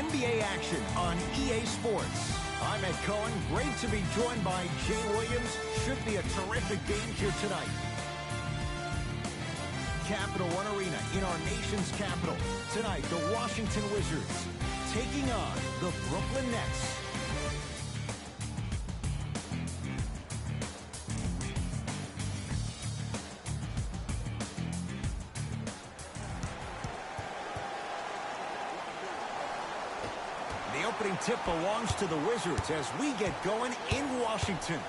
NBA action on EA Sports. I'm Ed Cohen. Great to be joined by Jay Williams. Should be a terrific game here tonight. Capital One Arena in our nation's capital. Tonight, the Washington Wizards taking on the Brooklyn Nets. The opening tip belongs to the Wizards as we get going in Washington.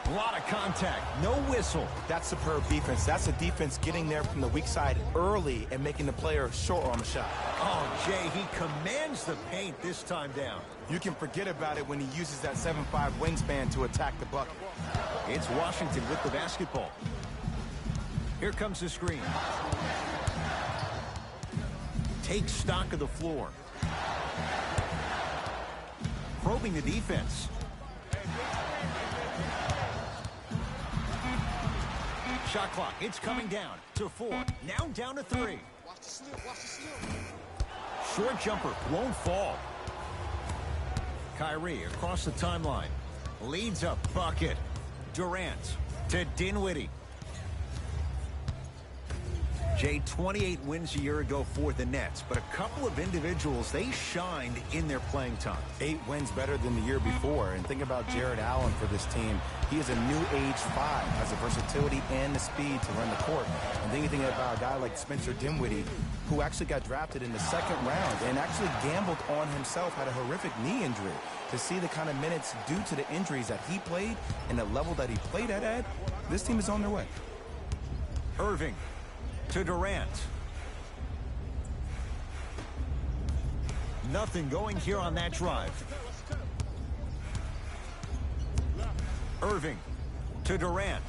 A lot of contact, no whistle. That's superb defense. That's a defense getting there from the weak side early and making the player short on the shot. Oh, Jay, he commands the paint this time down. You can forget about it when he uses that 7'5" wingspan to attack the bucket. It's Washington with the basketball. Here comes the screen. Take stock of the floor. Probing the defense. Shot clock, it's coming down to 4. Now down to 3. Watch the slip, watch the slip. Short jumper, won't fall. Kyrie across the timeline. Leads a bucket. Durant to Dinwiddie. Jay, 28 wins a year ago for the Nets, but a couple of individuals, they shined in their playing time. 8 wins better than the year before. And think about Jared Allen for this team. He is a new age 5, has the versatility and the speed to run the court. And then you think about a guy like Spencer Dinwiddie, who actually got drafted in the 2nd round and actually gambled on himself, had a horrific knee injury. To see the kind of minutes due to the injuries that he played and the level that he played at, Ed, this team is on their way. Irving to Durant. Nothing going here on that drive. Irving to Durant.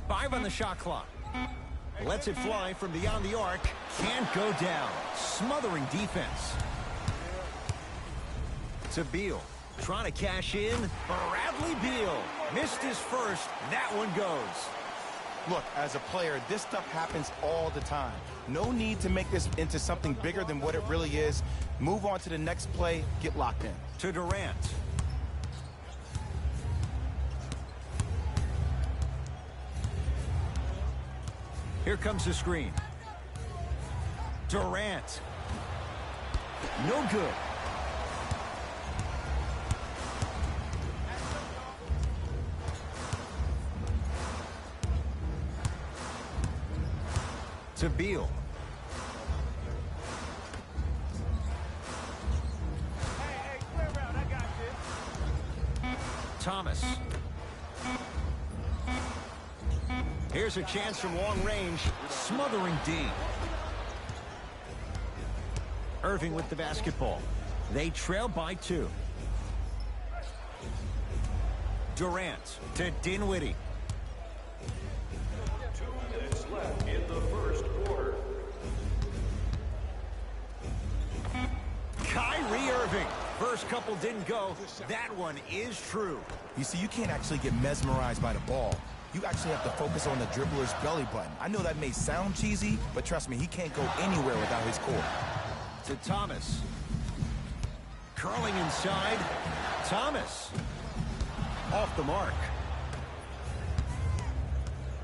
5 on the shot clock. Lets it fly from beyond the arc. Can't go down. Smothering defense. To Beal. Trying to cash in. Bradley Beal. Missed his first. That one goes. Look, as a player, this stuff happens all the time. No need to make this into something bigger than what it really is. Move on to the next play. Get locked in. To Durant. Here comes the screen. Durant. No good. To Beal. Thomas. Here's a chance from long range. Smothering D. Irving with the basketball. They trail by 2. Durant to Dinwiddie. 2 minutes left in the first quarter. Kyrie Irving. First couple didn't go. That one is true. You see, you can't actually get mesmerized by the ball. You actually have to focus on the dribbler's belly button. I know that may sound cheesy, but trust me, he can't go anywhere without his core. To Thomas. Curling inside. Thomas. Off the mark.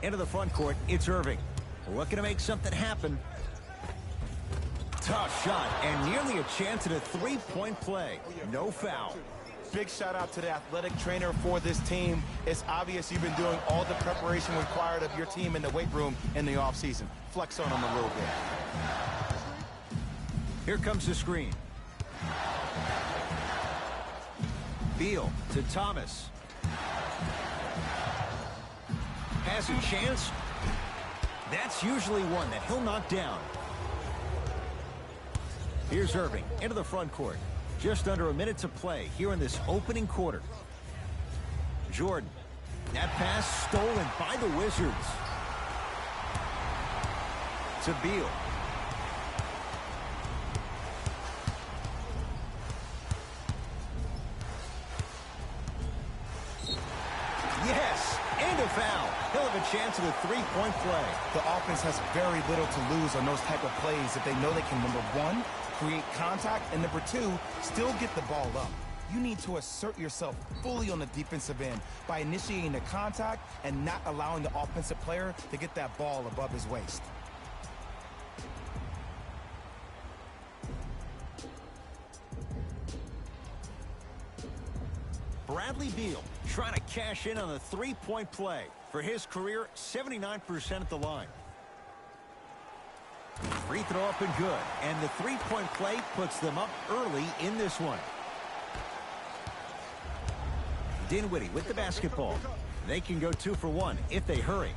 Into the front court, it's Irving. Looking to make something happen. Tough shot, and nearly a chance at a 3-point play. No foul. Big shout out to the athletic trainer for this team. It's obvious you've been doing all the preparation required of your team in the weight room in the offseason. Flex on them a little bit. Here comes the screen. Beal to Thomas. Has a chance. That's usually one that he'll knock down. Here's Irving into the front court. Just under a minute to play here in this opening quarter. Jordan. That pass stolen by the Wizards. To Beal. Yes, and a foul. He'll have a chance at a three-point play. The offense has very little to lose on those type of plays if they know they can, number one, create contact, and number two, still get the ball up. You need to assert yourself fully on the defensive end by initiating the contact and not allowing the offensive player to get that ball above his waist. Bradley Beal trying to cash in on a three-point play. For his career, 79% at the line. Free throw up and good. And the three-point play puts them up early in this one. Dinwiddie with the basketball. They can go 2 for 1 if they hurry.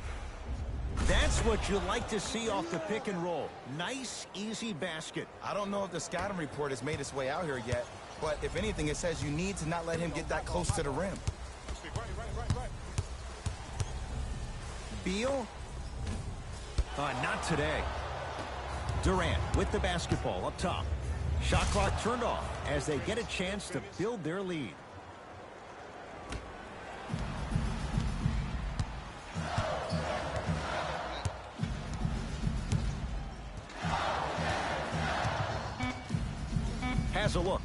That's what you like to see off the pick and roll. Nice, easy basket. I don't know if the scouting report has made its way out here yet, but if anything, it says you need to not let him get that close to the rim. Beal? Not today. Durant with the basketball up top. Shot clock turned off as they get a chance to build their lead. Has a look.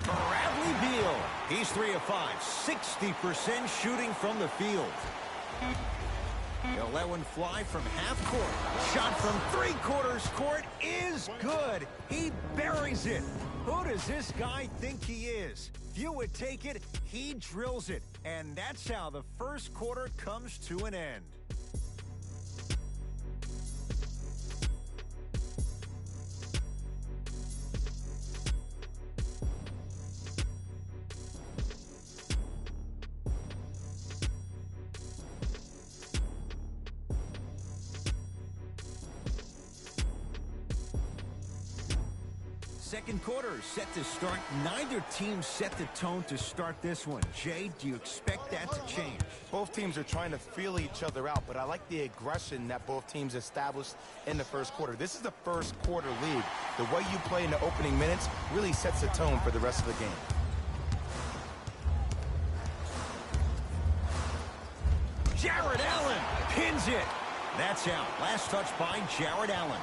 Bradley Beal. He's 3 of 5. 60% shooting from the field. He'll let one fly from half court. Shot from three-quarters court is good. He buries it. Who does this guy think he is? Few would take it. He drills it. And that's how the first quarter comes to an end. Second quarter is set to start. Neither team set the tone to start this one. Jay, do you expect that to change? Both teams are trying to feel each other out, but I like the aggression that both teams established in the first quarter. This is the first quarter league. The way you play in the opening minutes really sets the tone for the rest of the game. Jared Allen pins it. That's out. Last touch by Jared Allen.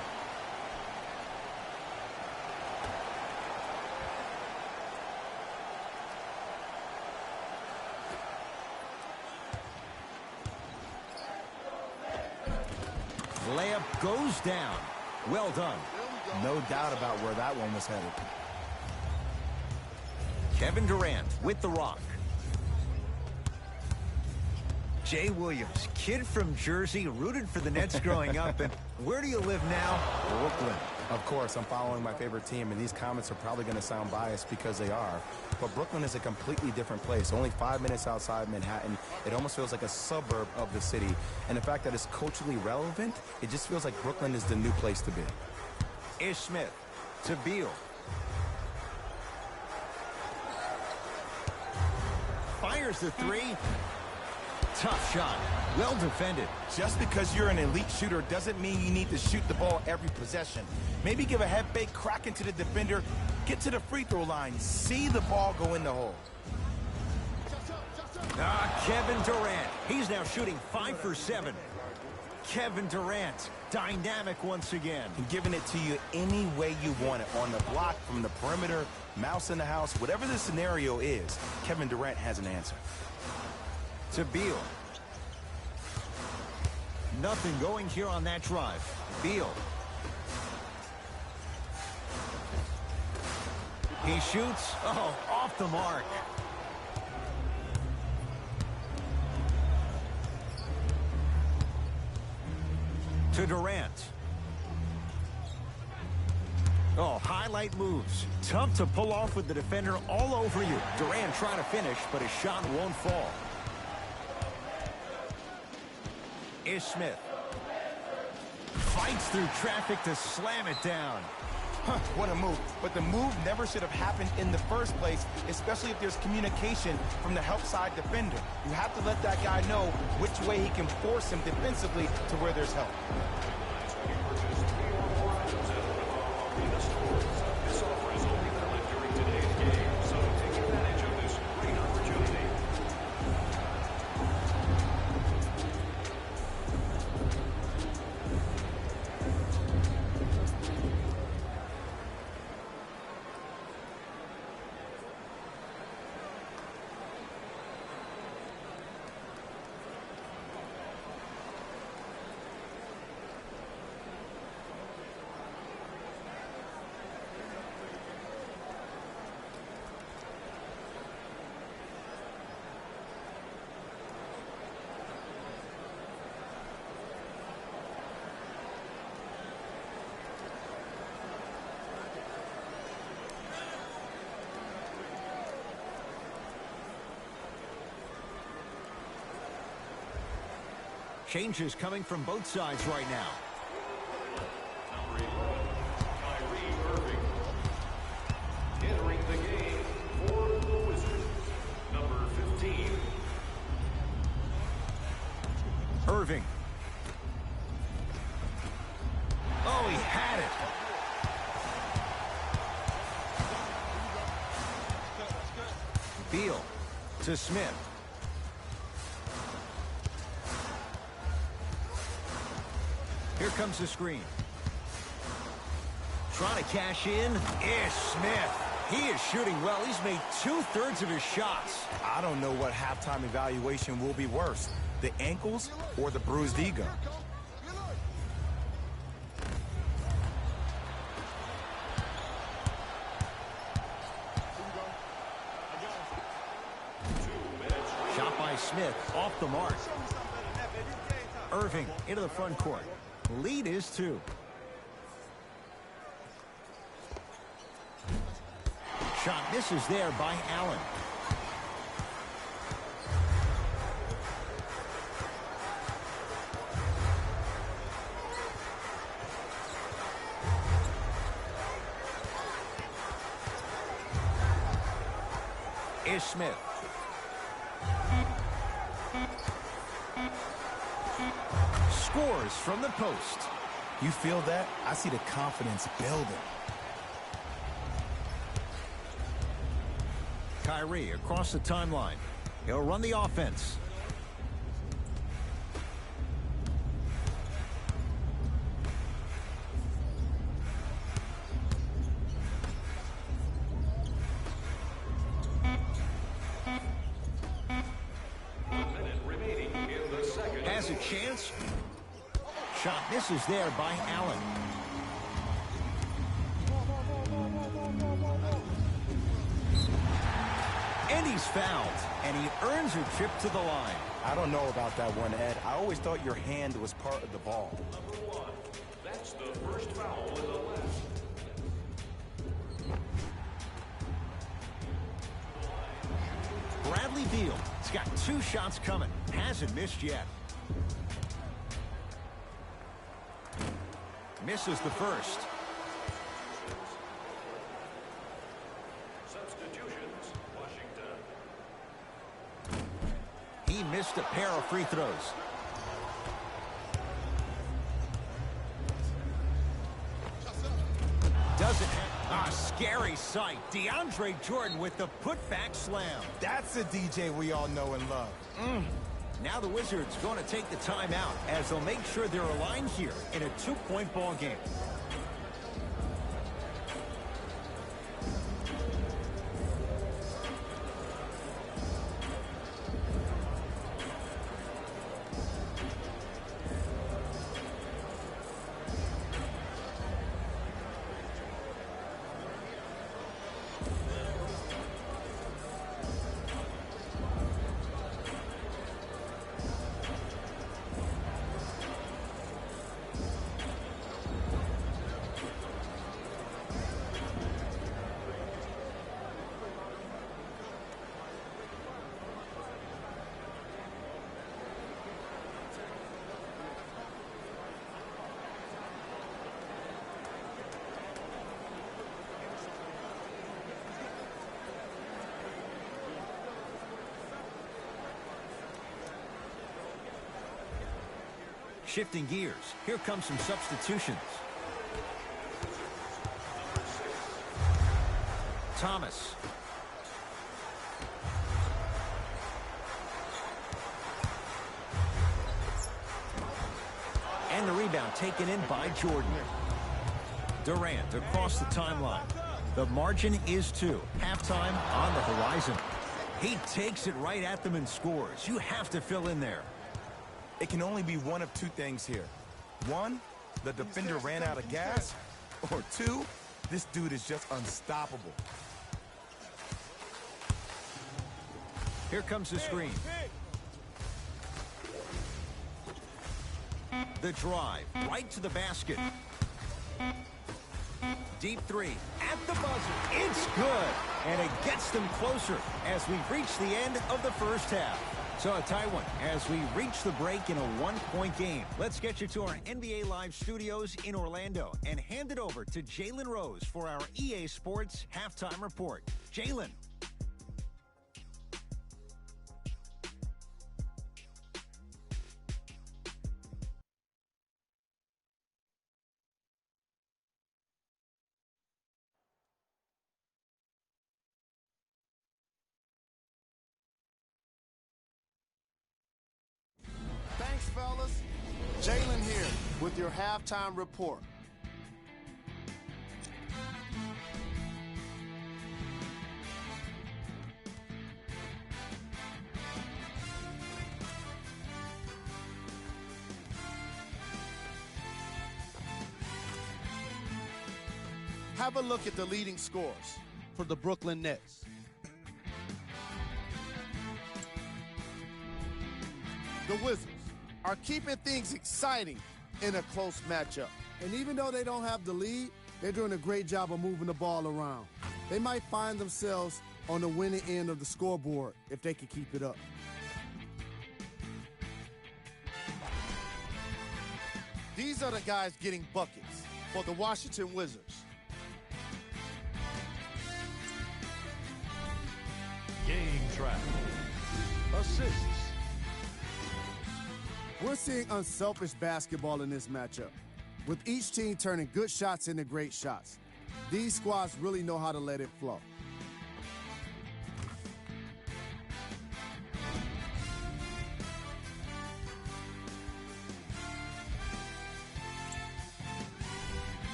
Layup goes down. Well done. No doubt about where that one was headed. Kevin Durant with the rock. Jay Williams, kid from Jersey, rooted for the Nets growing up. And where do you live now? Brooklyn. Of course, I'm following my favorite team, and these comments are probably going to sound biased because they are. But Brooklyn is a completely different place. Only 5 minutes outside Manhattan. It almost feels like a suburb of the city. And the fact that it's culturally relevant, it just feels like Brooklyn is the new place to be. Ish Smith to Beal. Fires the three. Tough shot. Well defended. Just because you're an elite shooter doesn't mean you need to shoot the ball every possession. Maybe give a head fake, crack into the defender, get to the free throw line, see the ball go in the hole. Kevin Durant. He's now shooting 5 for 7. Kevin Durant, dynamic once again. And giving it to you any way you want it. On the block, from the perimeter, mouse in the house, whatever the scenario is, Kevin Durant has an answer. To Beal. Nothing going here on that drive. Beal. He shoots. Oh, off the mark. To Durant. Oh, highlight moves. Tough to pull off with the defender all over you. Durant trying to finish, but his shot won't fall. Ish Smith. Fights through traffic to slam it down. What a move. But the move never should have happened in the first place, especially if there's communication from the help side defender. You have to let that guy know which way he can force him defensively to where there's help. This offer is only valid during today's game, so take advantage of this great opportunity. Changes coming from both sides right now. Number 11, Kyrie Irving. Entering the game for the Wizards, number 15. Irving. Oh, he had it. Beal to Smith. Here comes the screen. Trying to cash in is Smith. He is shooting well. He's made 2/3 of his shots. I don't know what halftime evaluation will be worse, the ankles or the bruised ego. Shot by Smith off the mark. Irving into the front court. Lead is 2. Shot misses there by Allen. Is Smith. Scores from the post. You feel that? I see the confidence building. Kyrie across the timeline. He'll run the offense. Has a chance. Shot misses there by Allen. And he's fouled, and he earns a trip to the line. I don't know about that one, Ed. I always thought your hand was part of the ball. Number 1, that's the first foul in the left. Bradley Beal has got 2 shots coming. Hasn't missed yet. Misses the first. Substitutions, Washington. He missed a pair of free throws. Doesn't have a scary sight. DeAndre Jordan with the putback slam. That's a DJ we all know and love. Now the Wizards going to take the timeout as they'll make sure they're aligned here in a 2-point ball game. Shifting gears. Here come some substitutions. Thomas. And the rebound taken in by Jordan. Durant across the timeline. The margin is 2. Halftime on the horizon. He takes it right at them and scores. You have to fill in there. It can only be one of 2 things here. 1, the defender ran out of gas. Or 2, this dude is just unstoppable. Here comes the screen. The drive right to the basket. Deep 3 at the buzzer. It's good. And it gets them closer as we reach the end of the first half. So a tie one as we reach the break in a one-point game. Let's get you to our NBA Live studios in Orlando and hand it over to Jalen Rose for our EA Sports Halftime Report. Jalen. Thanks, fellas. Jalen here with your halftime report. Have a look at the leading scores for the Brooklyn Nets. The Wizards are keeping things exciting in a close matchup. And even though they don't have the lead, they're doing a great job of moving the ball around. They might find themselves on the winning end of the scoreboard if they can keep it up. These are the guys getting buckets for the Washington Wizards. Game track. Assists. We're seeing unselfish basketball in this matchup, with each team turning good shots into great shots. These squads really know how to let it flow.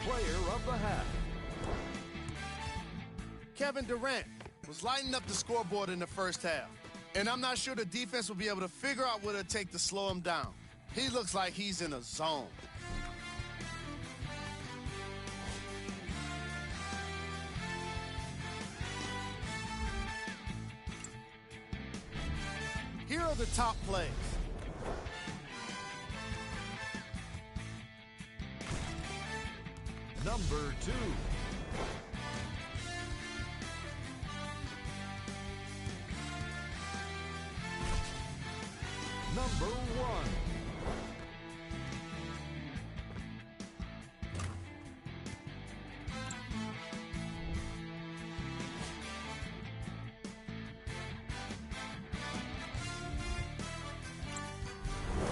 Player of the half. Kevin Durant was lighting up the scoreboard in the first half, and I'm not sure the defense will be able to figure out what it'll take to slow him down. He looks like he's in a zone. Here are the top plays. Number 2. Number 1.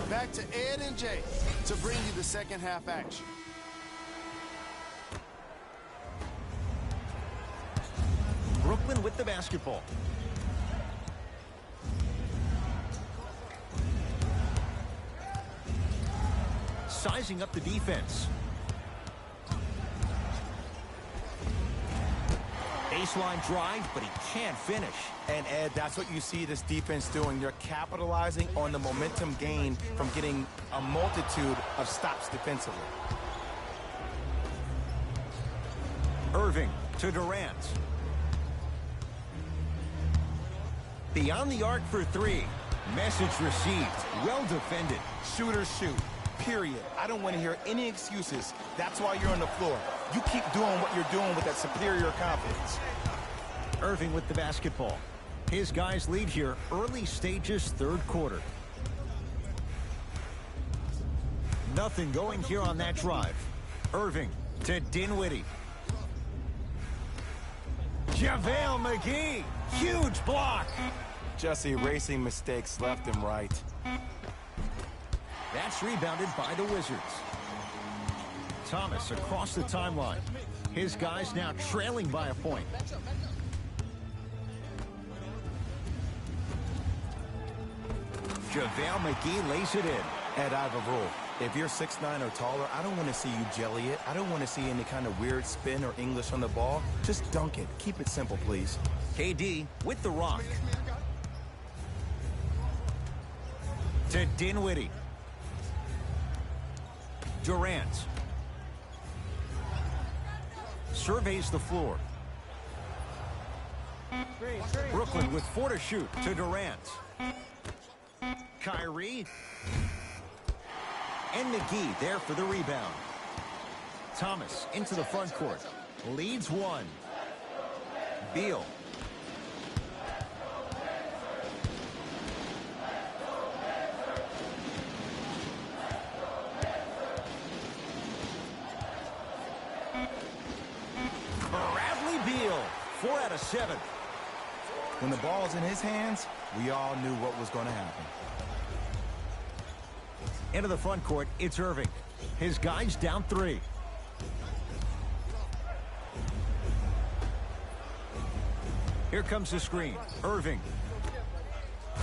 Back to Ed and Jay to bring you the second half action. Brooklyn with the basketball. Sizing up the defense. Baseline drive, but he can't finish. And Ed, that's what you see this defense doing. They're capitalizing on the momentum gained from getting a multitude of stops defensively. Irving to Durant. Beyond the arc for three. Message received. Well defended. Shooters shoot, period. I don't want to hear any excuses. That's why you're on the floor. You keep doing what you're doing with that superior confidence. Irving with the basketball. His guys lead here early stages, third quarter. Nothing going here on that drive. Irving to Dinwiddie. JaVale McGee. Huge block. Just erasing mistakes left and right. That's rebounded by the Wizards. Thomas across the timeline. His guys now trailing by a point. JaVale McGee lays it in. Ed, I have a rule. If you're 6'9" or taller, I don't want to see you jelly it. I don't want to see any kind of weird spin or English on the ball. Just dunk it. Keep it simple, please. KD with the rock. To Dinwiddie. Durant. Surveys the floor. Brooklyn with 4 to shoot to Durant. Kyrie. And McGee there for the rebound. Thomas into the front court. Leads one. Beal. the 7th. When the ball's in his hands, we all knew what was going to happen. Into the front court, it's Irving. His guys down 3. Here comes the screen. Irving.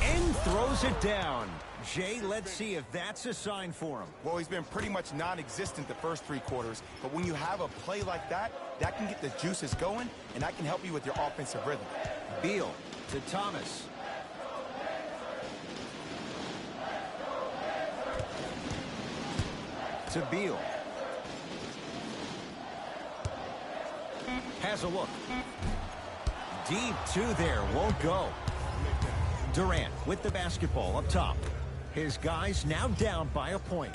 And throws it down. Jay, let's see if that's a sign for him. Well, he's been pretty much non-existent the first 3 quarters, but when you have a play like that, that can get the juices going, and that can help you with your offensive rhythm. Beal to Thomas. To Beal. Has a look. Deep 2 there, won't go. Durant with the basketball up top. His guys now down by a point.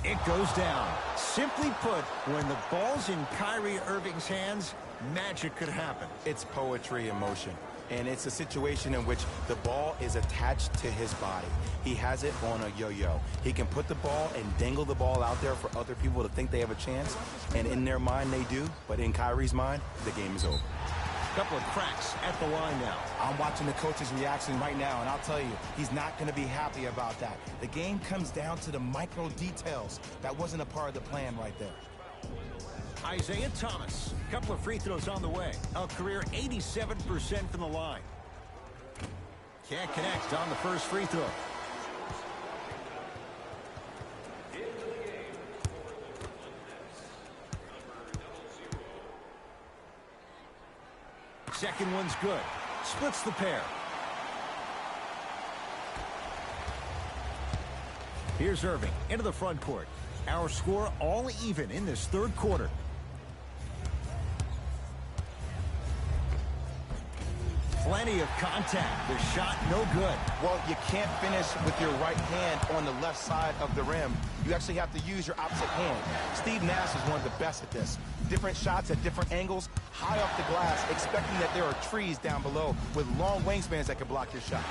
It goes down. Simply put, when the ball's in Kyrie Irving's hands, magic could happen. It's poetry in motion, and it's a situation in which the ball is attached to his body. He has it on a yo-yo. He can put the ball and dangle the ball out there for other people to think they have a chance, and in their mind they do, but in Kyrie's mind, the game is over. Couple of cracks at the line now. I'm watching the coach's reaction right now, and I'll tell you, he's not going to be happy about that. The game comes down to the micro details. That wasn't a part of the plan right there. Isaiah Thomas. Couple of free throws on the way. A career 87% from the line. Can't connect on the first free throw. Second one's good. Splits the pair. Here's Irving into the front court. Our score all even in this third quarter. Plenty of contact. The shot no good. Well, you can't finish with your right hand on the left side of the rim. You actually have to use your opposite hand. Steve Nash is one of the best at this. Different shots at different angles, high off the glass, expecting that there are trees down below with long wingspans that can block your shot.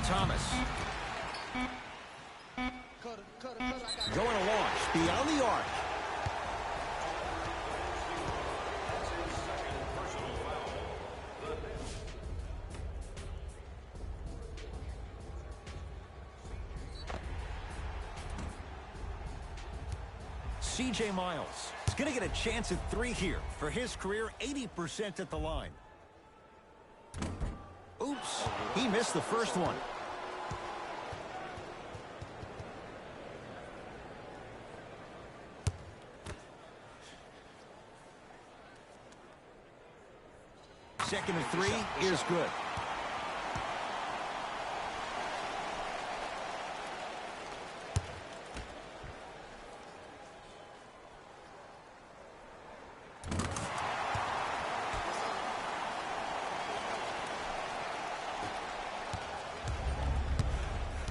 Thomas. Going to launch beyond the arc. C.J. Miles is going to get a chance at 3 here. For his career, 80% at the line. Oops, he missed the first one. Second and 3 is good.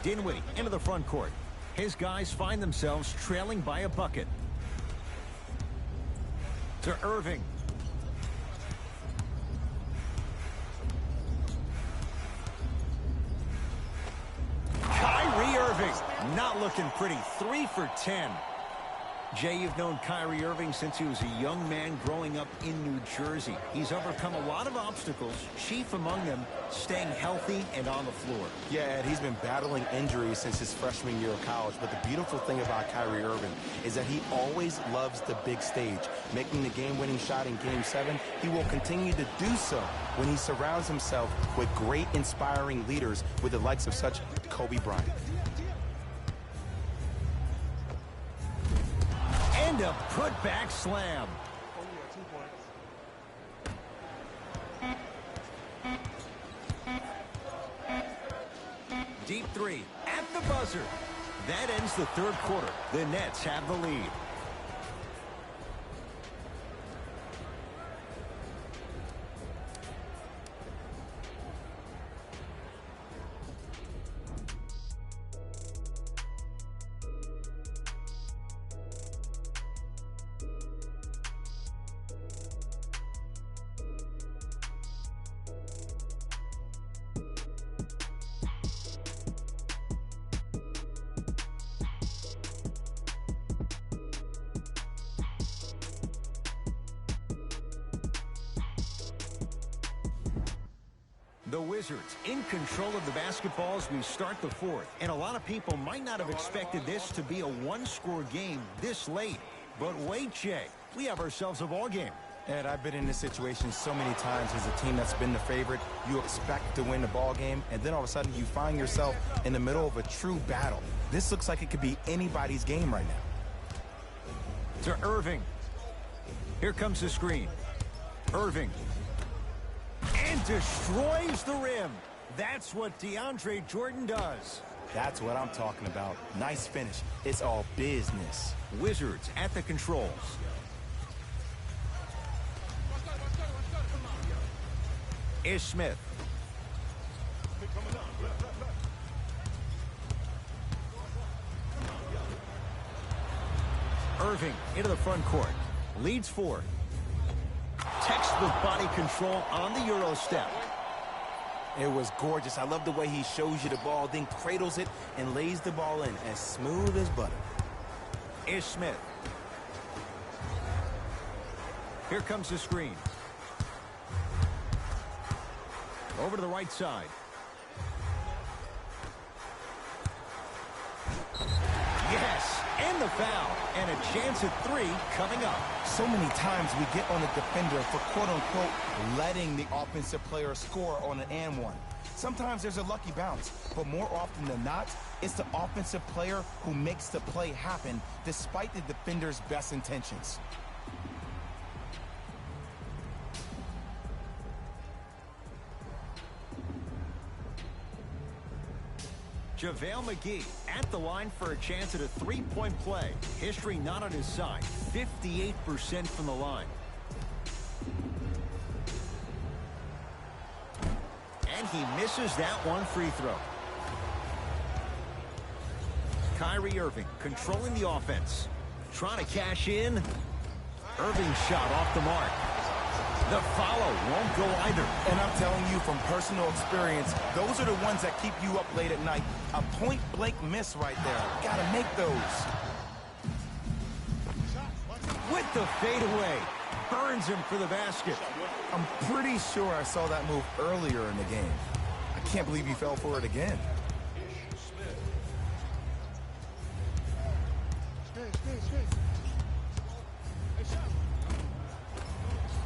Dinwiddie into the front court. His guys find themselves trailing by a bucket. To Irving. Kyrie Irving not looking pretty. 3 for 10. Jay, you've known Kyrie Irving since he was a young man growing up in New Jersey. He's overcome a lot of obstacles, chief among them staying healthy and on the floor. Yeah, Ed, he's been battling injuries since his freshman year of college, but the beautiful thing about Kyrie Irving is that he always loves the big stage. Making the game-winning shot in Game 7, he will continue to do so when he surrounds himself with great, inspiring leaders with the likes of such Kobe Bryant. And a putback slam. Deep 3 at the buzzer. That ends the third quarter. The Nets have the lead. The Wizards in control of the basketball as we start the fourth. And a lot of people might not have expected this to be a one-score game this late. But wait, Jay, we have ourselves a ball game. And I've been in this situation so many times as a team that's been the favorite. You expect to win the ball game, and then all of a sudden you find yourself in the middle of a true battle. This looks like it could be anybody's game right now. To Irving. Here comes the screen. Irving. And destroys the rim. That's what DeAndre Jordan does. That's what I'm talking about. Nice finish. It's all business. Wizards at the controls. Ish Smith. Irving into the front court. Leads 4. Textbook body control on the Euro step. It was gorgeous. I love the way he shows you the ball, then cradles it and lays the ball in as smooth as butter. Ish Smith. Here comes the screen. Over to the right side. Yes, and the foul. And a chance at 3 coming up. So many times we get on a defender for quote-unquote letting the offensive player score on an and one. Sometimes there's a lucky bounce, but more often than not, it's the offensive player who makes the play happen despite the defender's best intentions. JaVale McGee at the line for a chance at a three-point play. History not on his side. 58% from the line. And he misses that one free throw. Kyrie Irving controlling the offense. Trying to cash in. Irving shot off the mark. The follow won't go either. And I'm telling you from personal experience, those are the ones that keep you up late at night. A point-blank miss right there. Gotta make those. With the fadeaway. Burns him for the basket. I'm pretty sure I saw that move earlier in the game. I can't believe he fell for it again.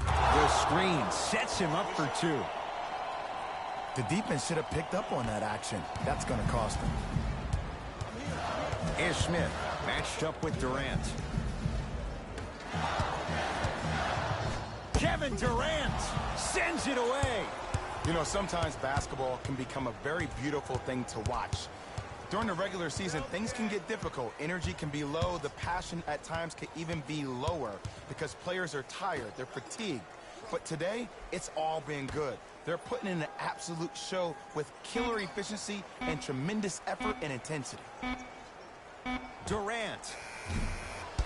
The screen sets him up for 2. The defense should have picked up on that action. That's going to cost them. Ish Smith matched up with Durant. Kevin Durant sends it away. You know, sometimes basketball can become a very beautiful thing to watch. During the regular season, things can get difficult. Energy can be low. The passion at times can even be lower because players are tired. They're fatigued. But today, it's all been good. They're putting in an absolute show with killer efficiency and tremendous effort and intensity. Durant.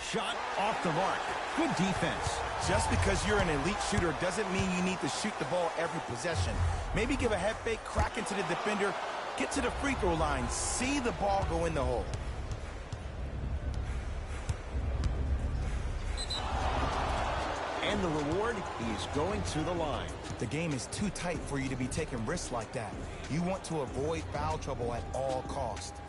Shot off the mark. Good defense. Just because you're an elite shooter doesn't mean you need to shoot the ball every possession. Maybe give a head fake, crack into the defender, get to the free throw line, see the ball go in the hole. And the reward, he's going to the line. The game is too tight for you to be taking risks like that. You want to avoid foul trouble at all costs.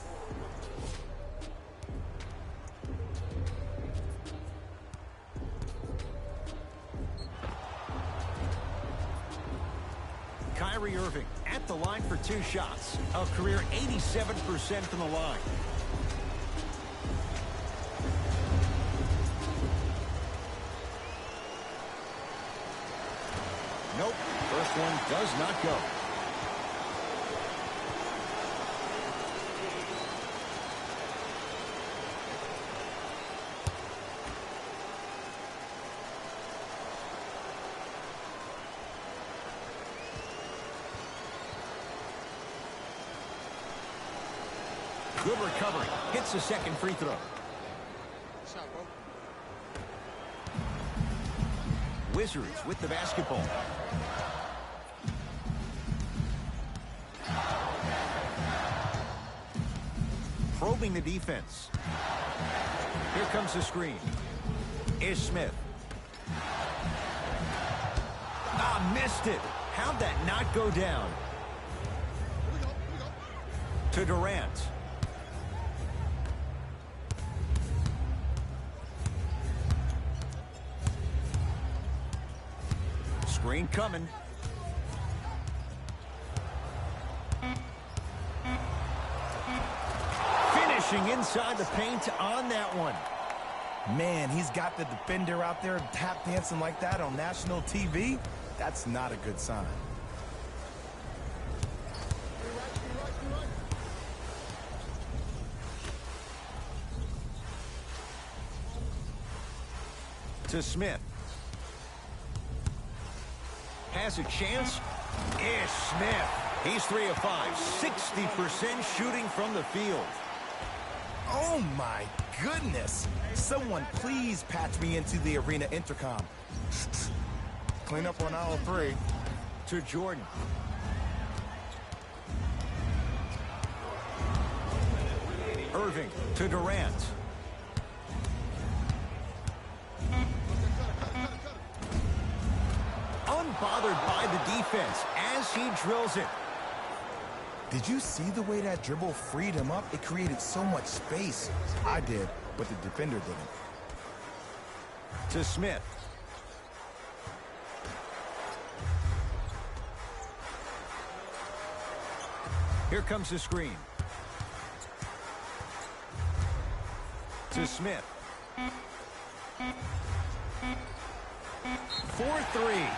Kyrie Irving at the line for 2 shots. A career 87% from the line. Nope. First one does not go. Good recovery. Hits the second free throw. Wizards with the basketball. Probing the defense. Here comes the screen. Ish Smith. Missed it. How'd that not go down? to Durant. Screen coming. Finishing inside the paint on that one. Man, he's got the defender out there tap dancing like that on national TV. That's not a good sign. To Smith. Has a chance. Ish Smith. He's 3 of 5. 60% shooting from the field. Oh, my goodness. Someone please patch me into the arena intercom. Clean up on aisle 3. To Jordan. Irving to Durant. Unbothered by the defense as he drills it. Did you see the way that dribble freed him up? It created so much space. I did, but the defender didn't. To Smith. Here comes the screen. To Smith. 4-3.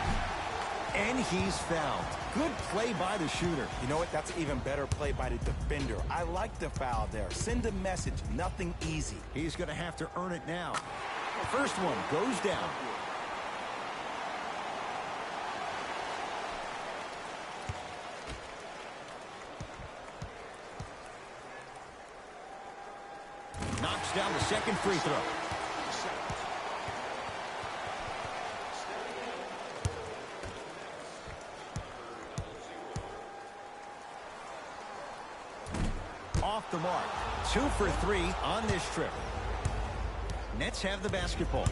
And he's fouled. Good play by the shooter. You know what? That's an even better play by the defender. I like the foul there. Send a message. Nothing easy. He's going to have to earn it now. First one goes down. Knocks down the second free throw. Off the mark. 2 for 3 on this trip. Nets have the basketball.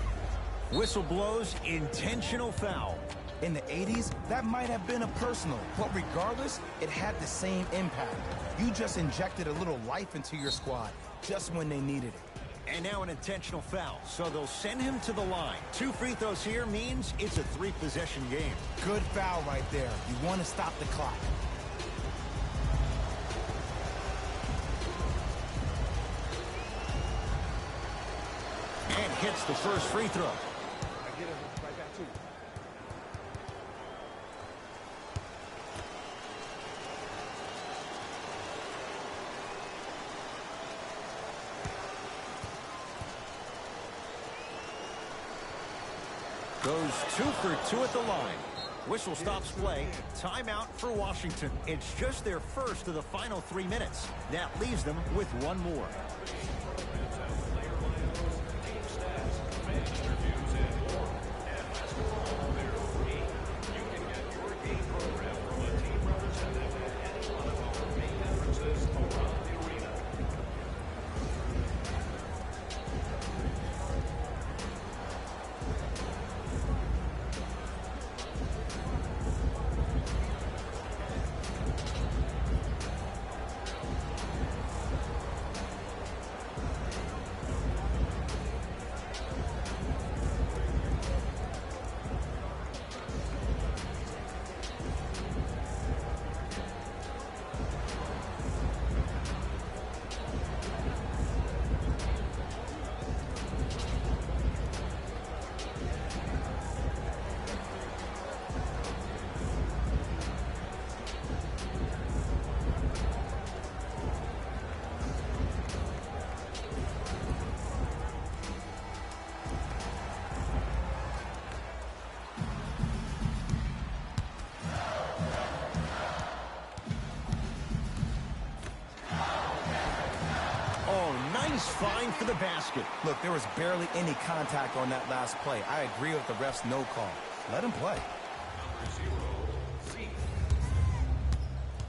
Whistle blows. Intentional foul. In the 80s, that might have been a personal, but regardless, it had the same impact. You just injected a little life into your squad, just when they needed it. And now an intentional foul, so they'll send him to the line. 2 free throws here means it's a 3-possession game. Good foul right there. You want to stop the clock. And hits the first free throw. Goes 2 for 2 at the line. Whistle stops play. Timeout for Washington. It's just their first of the final 3 minutes. That leaves them with one more. Find for the basket. Look, there was barely any contact on that last play. I agree with the ref's no call. Let him play.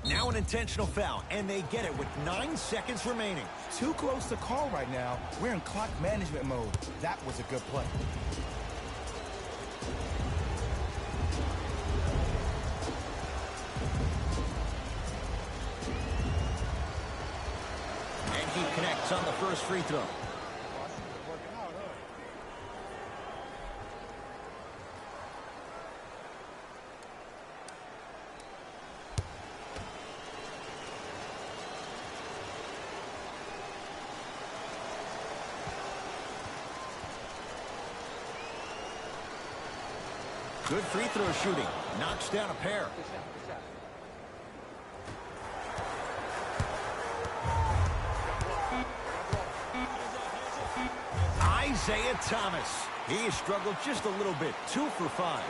Now an intentional foul, and they get it with 9 seconds remaining. Too close to call right now. We're in clock management mode. That was a good play. He connects on the first free throw. Good free throw shooting. Knocks down a pair. Isaiah Thomas. He has struggled just a little bit. 2 for 5.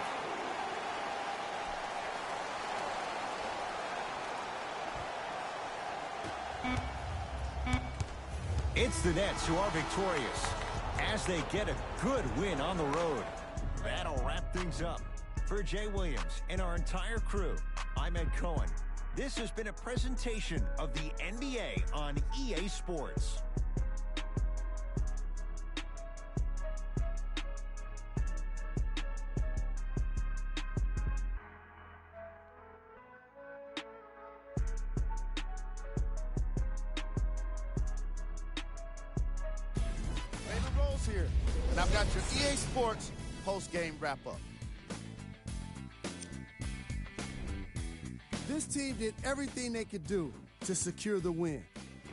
It's the Nets who are victorious as they get a good win on the road. That'll wrap things up. For Jay Williams and our entire crew, I'm Ed Cohen. This has been a presentation of the NBA on EA Sports. Raymond Rose here, and I've got your EA Sports post-game wrap-up. This team did everything they could do to secure the win.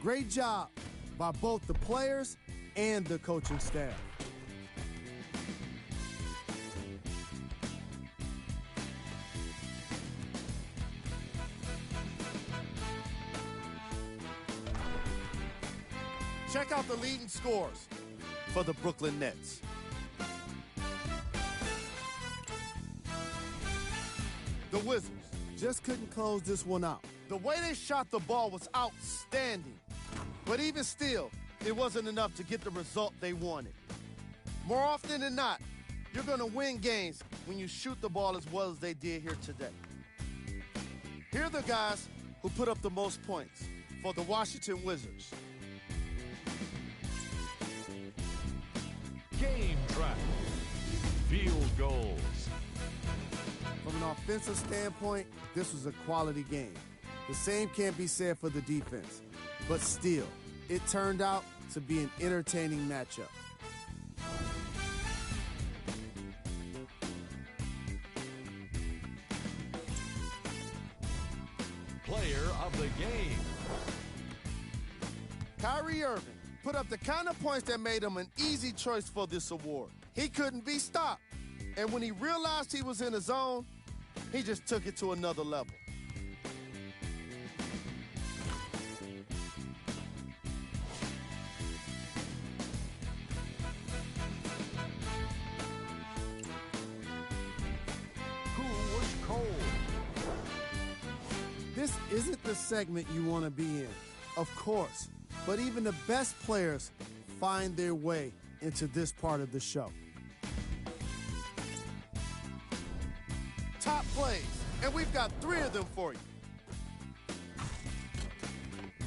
Great job by both the players and the coaching staff. Check out the leading scores for the Brooklyn Nets. The Wizards just couldn't close this one out. The way they shot the ball was outstanding. But even still, it wasn't enough to get the result they wanted. More often than not, you're going to win games when you shoot the ball as well as they did here today. Here are the guys who put up the most points for the Washington Wizards. Game track. Field goals. From an offensive standpoint, this was a quality game. The same can't be said for the defense. But still, it turned out to be an entertaining matchup. Player of the game. Kyrie Irving put up the kind of points that made him an easy choice for this award. He couldn't be stopped. And when he realized he was in the zone, he just took it to another level. Who was cold? This isn't the segment you want to be in, of course, but even the best players find their way into this part of the show. Top plays, and we've got 3 of them for you.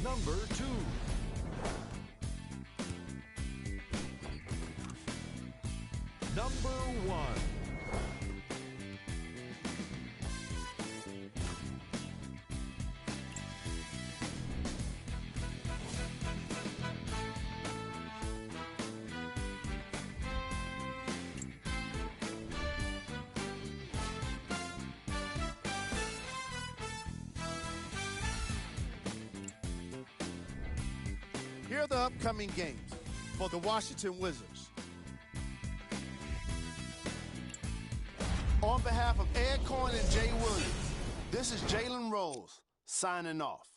Number 2. Number 1. Here are the upcoming games for the Washington Wizards. On behalf of Ed Cohen and Jay Williams, this is Jalen Rose signing off.